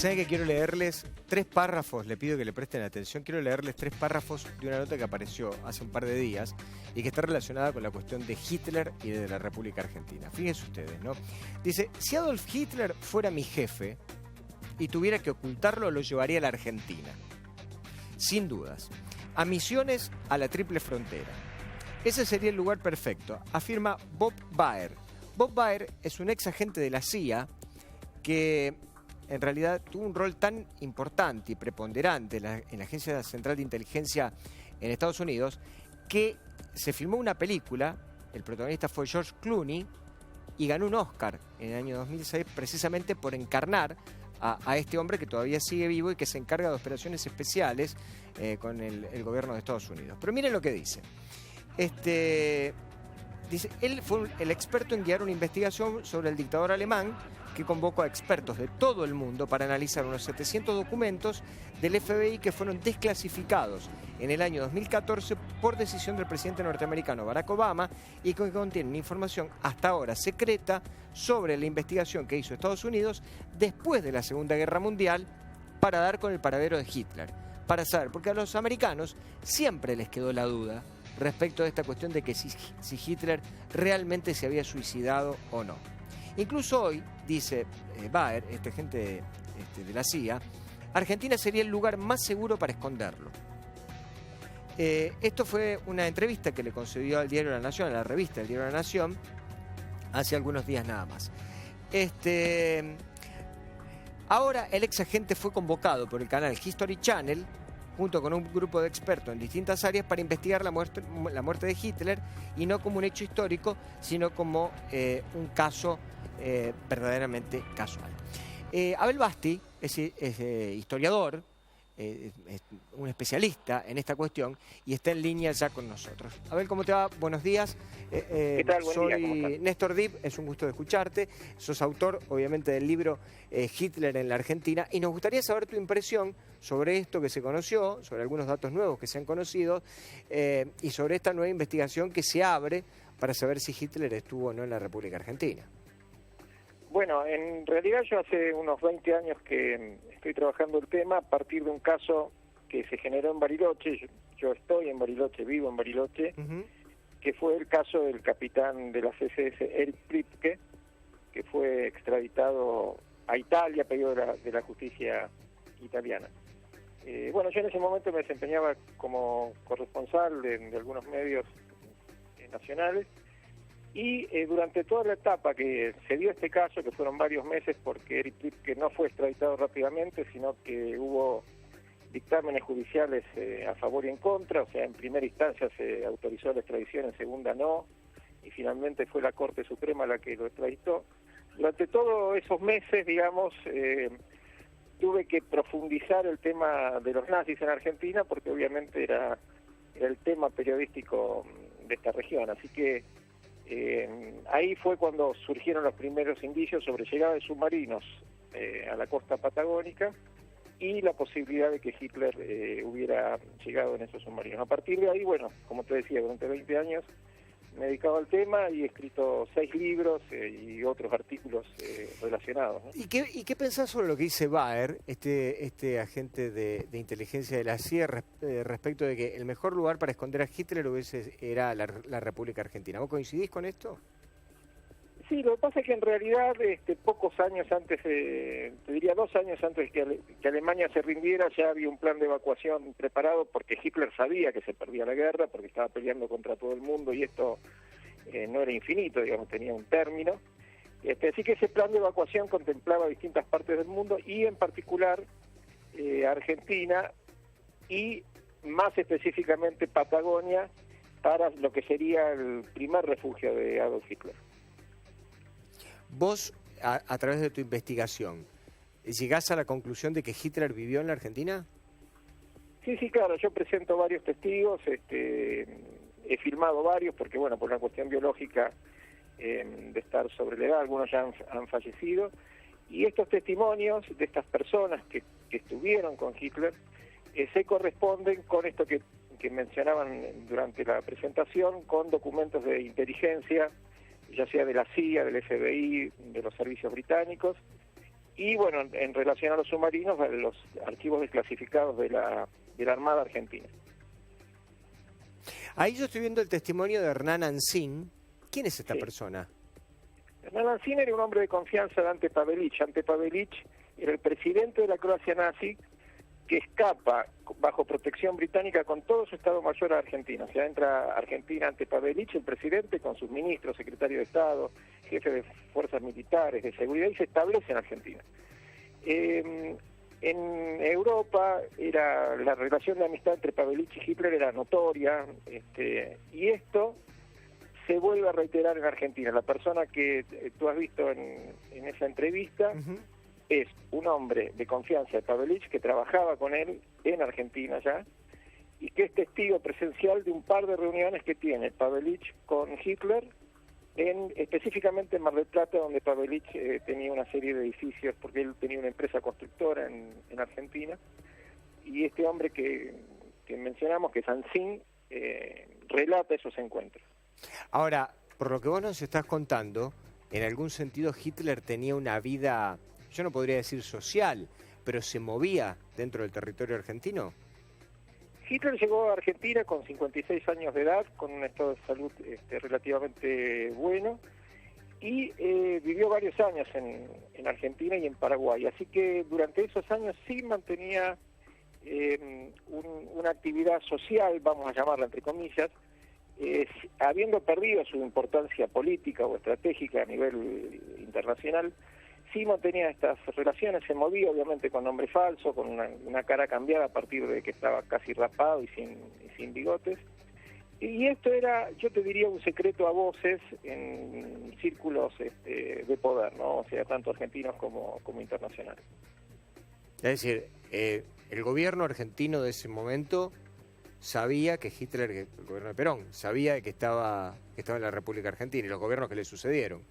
Saben que quiero leerles 3 párrafos, le pido que le presten atención, quiero leerles 3 párrafos de una nota que apareció hace un par de días y que está relacionada con la cuestión de Hitler y de la República Argentina. Fíjense ustedes, ¿no? Dice, si Adolf Hitler fuera mi jefe y tuviera que ocultarlo, lo llevaría a la Argentina. Sin dudas. A misiones a la Triple Frontera. Ese sería el lugar perfecto, afirma Bob Baer. Bob Baer es un ex agente de la CIA que en realidad tuvo un rol tan importante y preponderante en la Agencia Central de Inteligencia en Estados Unidos que se filmó una película, el protagonista fue George Clooney, y ganó un Oscar en el año 2006 precisamente por encarnar a este hombre que todavía sigue vivo y que se encarga de operaciones especiales con el gobierno de Estados Unidos. Pero miren lo que dice. Dice, él fue el experto en guiar una investigación sobre el dictador alemán que convocó a expertos de todo el mundo para analizar unos 700 documentos del FBI que fueron desclasificados en el año 2014 por decisión del presidente norteamericano Barack Obama y que contienen información hasta ahora secreta sobre la investigación que hizo Estados Unidos después de la Segunda Guerra Mundial para dar con el paradero de Hitler. Para saber, porque a los americanos siempre les quedó la duda respecto de esta cuestión de que si Hitler realmente se había suicidado o no. Incluso hoy, dice Baer, este agente de la CIA, Argentina sería el lugar más seguro para esconderlo. Esto fue una entrevista que le concedió al diario La Nación, a la revista del diario La Nación, hace algunos días nada más. Ahora el ex agente fue convocado por el canal History Channel junto con un grupo de expertos en distintas áreas para investigar la muerte de Hitler, y no como un hecho histórico, sino como un caso verdaderamente casual. Abel Basti es historiador, es un especialista en esta cuestión y está en línea ya con nosotros. Abel, ¿cómo te va? Buenos días. ¿Qué tal? Buen día, ¿cómo estás? Soy Néstor Dib, es un gusto de escucharte. Sos autor, obviamente, del libro Hitler en la Argentina, y nos gustaría saber tu impresión sobre esto que se conoció, sobre algunos datos nuevos que se han conocido y sobre esta nueva investigación que se abre para saber si Hitler estuvo o no en la República Argentina. Bueno, en realidad yo hace unos 20 años que estoy trabajando el tema a partir de un caso que se generó en Bariloche. Yo estoy en Bariloche, vivo en Bariloche, que fue el caso del capitán de la CSS, Erich Priebke, que fue extraditado a Italia, pedido de la justicia italiana. Bueno, yo en ese momento me desempeñaba como corresponsal de algunos medios nacionales, y durante toda la etapa que se dio este caso, que fueron varios meses, porque Erich Priebke no fue extraditado rápidamente, sino que hubo dictámenes judiciales a favor y en contra. O sea, en primera instancia se autorizó la extradición, en segunda no, y finalmente fue la Corte Suprema la que lo extraditó. Durante todos esos meses, digamos, tuve que profundizar el tema de los nazis en Argentina, porque obviamente era el tema periodístico de esta región. Así que ahí fue cuando surgieron los primeros indicios sobre llegada de submarinos a la costa patagónica y la posibilidad de que Hitler hubiera llegado en esos submarinos. A partir de ahí, bueno, como te decía, durante 20 años me he dedicado al tema y he escrito 6 libros y otros artículos relacionados, ¿no? ¿Y qué pensás sobre lo que dice Baer, este agente de inteligencia de la CIA, respecto de que el mejor lugar para esconder a Hitler era la República Argentina? ¿Vos coincidís con esto? Sí, lo que pasa es que en realidad pocos años antes, te diría 2 años antes que Alemania se rindiera, ya había un plan de evacuación preparado, porque Hitler sabía que se perdía la guerra, porque estaba peleando contra todo el mundo y esto no era infinito, digamos, tenía un término. Así que ese plan de evacuación contemplaba distintas partes del mundo y en particular Argentina y más específicamente Patagonia, para lo que sería el primer refugio de Adolf Hitler. Vos, a través de tu investigación, ¿llegás a la conclusión de que Hitler vivió en la Argentina? Sí, claro, yo presento varios testigos, he filmado varios, porque bueno, por una cuestión biológica de estar sobre la edad, algunos ya han fallecido, y estos testimonios de estas personas que estuvieron con Hitler se corresponden con esto que mencionaban durante la presentación, con documentos de inteligencia, ya sea de la CIA, del FBI, de los servicios británicos, Y bueno, en relación a los submarinos, a los archivos desclasificados de la Armada Argentina. Ahí yo estoy viendo el testimonio de Hernán Ancín. ¿Quién es esta Sí. persona? Hernán Ancín era un hombre de confianza de Ante Pavelić. Ante Pavelić era el presidente de la Croacia nazi que escapa bajo protección británica con todo su Estado Mayor a Argentina. O sea, entra a Argentina Ante Pavelić, el presidente, con sus ministros, secretario de Estado, jefe de fuerzas militares, de seguridad, y se establece en Argentina. En Europa la relación de amistad entre Pavelić y Hitler era notoria, y esto se vuelve a reiterar en Argentina. La persona que tú has visto en esa entrevista es un hombre de confianza de Pavelić que trabajaba con él en Argentina ya y que es testigo presencial de un par de reuniones que tiene Pavelić con Hitler, específicamente en Mar del Plata, donde Pavelić tenía una serie de edificios, porque él tenía una empresa constructora en Argentina, y este hombre que mencionamos, que es Ancín, relata esos encuentros. Ahora, por lo que vos nos estás contando, en algún sentido Hitler tenía una vida, yo no podría decir social, pero se movía dentro del territorio argentino. Hitler llegó a Argentina con 56 años de edad, con un estado de salud relativamente bueno, y vivió varios años en Argentina y en Paraguay. Así que durante esos años sí mantenía una actividad social, vamos a llamarla entre comillas, habiendo perdido su importancia política o estratégica a nivel internacional. Sí mantenía estas relaciones, se movía obviamente con nombre falso, con una cara cambiada a partir de que estaba casi rapado y sin bigotes. Y esto era, yo te diría, un secreto a voces en círculos de poder, ¿no? O sea, tanto argentinos como internacionales. Es decir, el gobierno argentino de ese momento sabía que Hitler, el gobierno de Perón, sabía que estaba en la República Argentina y los gobiernos que le sucedieron.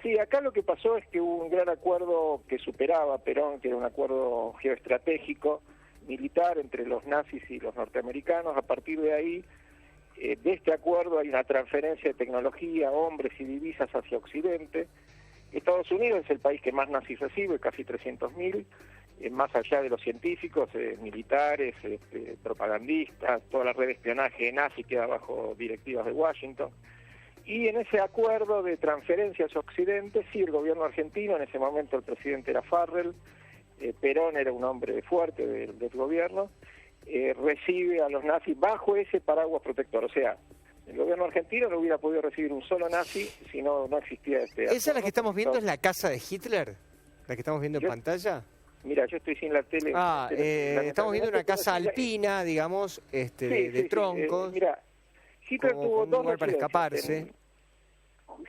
Sí, acá lo que pasó es que hubo un gran acuerdo que superaba a Perón, que era un acuerdo geoestratégico, militar entre los nazis y los norteamericanos. A partir de ahí, de este acuerdo hay una transferencia de tecnología, hombres y divisas hacia Occidente. Estados Unidos es el país que más nazis recibe, casi 300.000, más allá de los científicos, militares, propagandistas, toda la red de espionaje nazi queda bajo directivas de Washington. Y en ese acuerdo de transferencia hacia Occidente, sí, el gobierno argentino, en ese momento el presidente era Farrell, Perón era un hombre fuerte del gobierno, recibe a los nazis bajo ese paraguas protector. O sea, el gobierno argentino no hubiera podido recibir un solo nazi si no existía este acuerdo. ¿Esa es la que estamos viendo, es la casa de Hitler? ¿La que estamos viendo en pantalla? Mira, yo estoy sin la tele. Estamos viendo una casa alpina, digamos, de troncos. Mira, Hitler tuvo dos lugar para escaparse.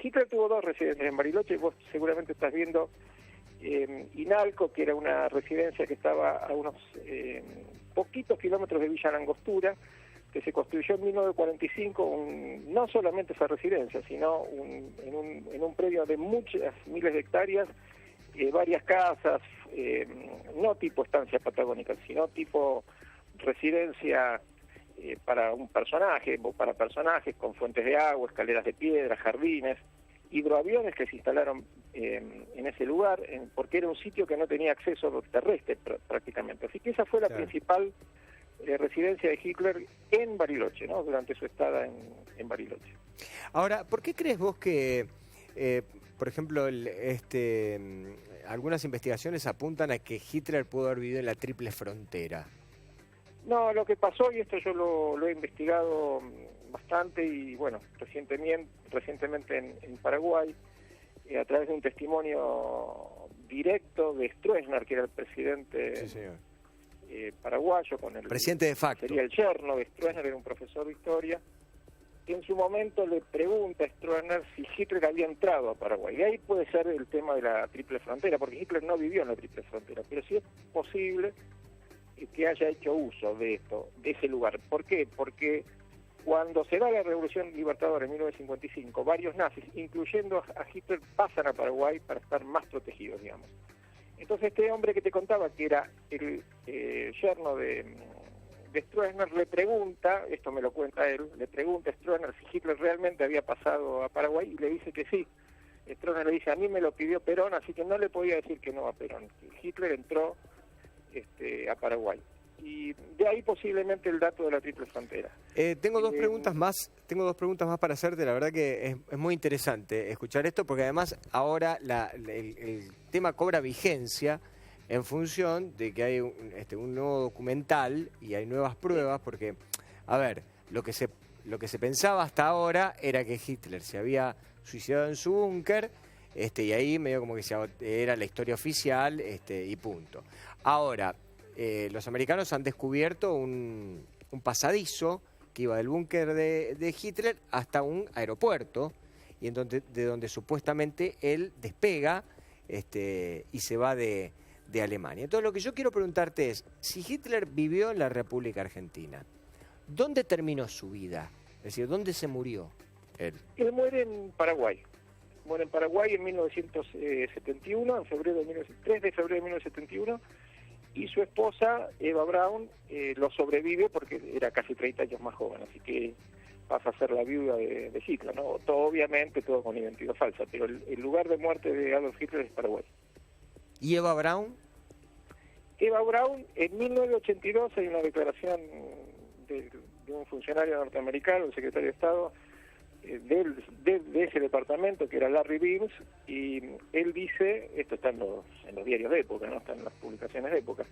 Hitler tuvo dos residencias en Bariloche. Vos seguramente estás viendo Inalco, que era una residencia que estaba a unos poquitos kilómetros de Villa Langostura, que se construyó en 1945, no solamente esa residencia, sino en un predio de muchas miles de hectáreas, varias casas, no tipo estancia patagónica, sino tipo residencia para un personaje o para personajes, con fuentes de agua, escaleras de piedra, jardines, hidroaviones que se instalaron en ese lugar, porque era un sitio que no tenía acceso terrestre prácticamente. Así que esa fue la principal residencia de Hitler en Bariloche, ¿no? Durante su estada en Bariloche. Ahora, ¿por qué crees vos que, por ejemplo, algunas investigaciones apuntan a que Hitler pudo haber vivido en la Triple Frontera? No, lo que pasó, y esto yo lo he investigado bastante, y bueno, recientemente en Paraguay, a través de un testimonio directo de Stroessner, que era el presidente paraguayo, con el presidente de facto. Sería el yerno de Stroessner, era un profesor de historia, que en su momento le pregunta a Stroessner si Hitler había entrado a Paraguay. Y ahí puede ser el tema de la Triple Frontera, porque Hitler no vivió en la Triple Frontera, pero sí es posible que haya hecho uso de ese lugar. ¿Por qué? Porque cuando se da la Revolución Libertadora en 1955, varios nazis, incluyendo a Hitler, pasan a Paraguay para estar más protegidos, digamos. Entonces este hombre que te contaba, que era el yerno de Stroessner, le pregunta, esto me lo cuenta él, le pregunta a Stroessner si Hitler realmente había pasado a Paraguay, y le dice que sí, Stroessner le dice, a mí me lo pidió Perón, así que no le podía decir que no a Perón. Hitler entró a Paraguay. Y de ahí posiblemente el dato de la triple frontera. Tengo dos preguntas más para hacerte. La verdad que es muy interesante escuchar esto, porque además ahora el tema cobra vigencia en función de que hay un nuevo documental y hay nuevas pruebas, porque, a ver, lo que se pensaba hasta ahora era que Hitler se había suicidado en su búnker, y ahí medio como que era la historia oficial, y punto. Ahora, los americanos han descubierto un pasadizo que iba del búnker de Hitler hasta un aeropuerto, y de donde supuestamente él despega y se va de Alemania. Entonces lo que yo quiero preguntarte es, si Hitler vivió en la República Argentina, ¿dónde terminó su vida? Es decir, ¿dónde se murió él? Él muere en Paraguay. Muere en Paraguay en 1971, 3 de febrero de 1971, y su esposa, Eva Braun, lo sobrevive porque era casi 30 años más joven, así que pasa a ser la viuda de Hitler, ¿no? Obviamente todo con identidad falsa, pero el lugar de muerte de Adolf Hitler es Paraguay. ¿Y Eva Braun? Eva Braun, en 1982 hay una declaración de un funcionario norteamericano, el secretario de Estado, de ese departamento, que era Larry Beams, y él dice, esto está en los diarios de época, no está en las publicaciones de época,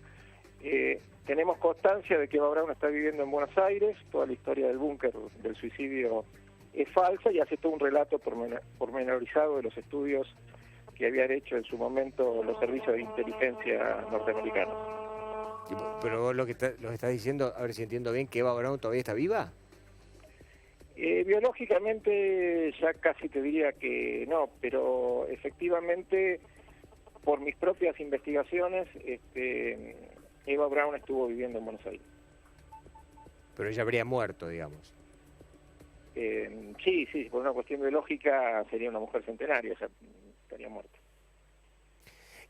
tenemos constancia de que Eva Braun está viviendo en Buenos Aires, toda la historia del búnker, del suicidio, es falsa, y hace todo un relato pormenorizado de los estudios que habían hecho en su momento los servicios de inteligencia norteamericanos. Pero vos lo que estás diciendo, a ver si entiendo bien, que Eva Braun todavía está viva. Biológicamente ya casi te diría que no, pero efectivamente por mis propias investigaciones Eva Braun estuvo viviendo en Buenos Aires. Pero ella habría muerto, digamos. Sí, por una cuestión biológica sería una mujer centenaria, o sea, estaría muerta.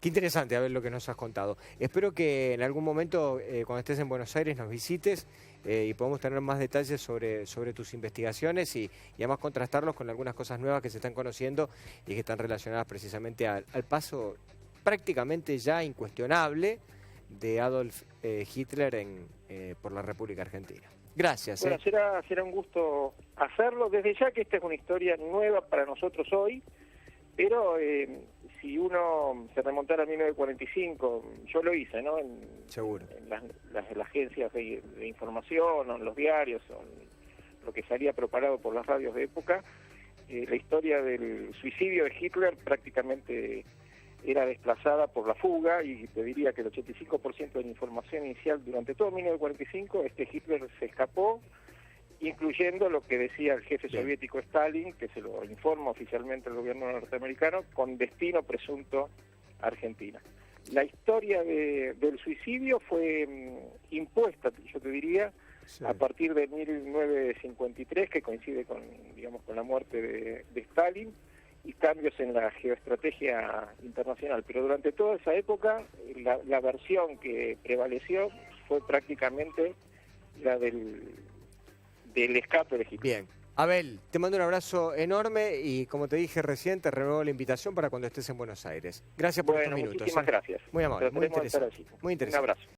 Qué interesante, a ver lo que nos has contado. Espero que en algún momento, cuando estés en Buenos Aires, nos visites y podamos tener más detalles sobre tus investigaciones y además contrastarlos con algunas cosas nuevas que se están conociendo y que están relacionadas precisamente al paso prácticamente ya incuestionable de Adolf Hitler por la República Argentina. Gracias. Bueno, será un gusto hacerlo, desde ya que esta es una historia nueva para nosotros hoy, pero si uno se remontara a 1945, yo lo hice, ¿no? Seguro. En las agencias de información, o en los diarios, o en lo que salía propagado por las radios de época, la historia del suicidio de Hitler prácticamente era desplazada por la fuga, y te diría que el 85% de la información inicial durante todo 1945 es que Hitler se escapó, incluyendo lo que decía el jefe soviético Stalin, que se lo informa oficialmente el gobierno norteamericano, con destino presunto a Argentina. La historia del suicidio fue impuesta, yo te diría, a partir de 1953, que coincide con la muerte de Stalin, y cambios en la geoestrategia internacional. Pero durante toda esa época, la versión que prevaleció fue prácticamente la del escape de Hitler. Bien. Abel, te mando un abrazo enorme y, como te dije recién, te renuevo la invitación para cuando estés en Buenos Aires. Gracias por estos minutos. Muchísimas gracias. Muy amable, muy interesante. Un abrazo.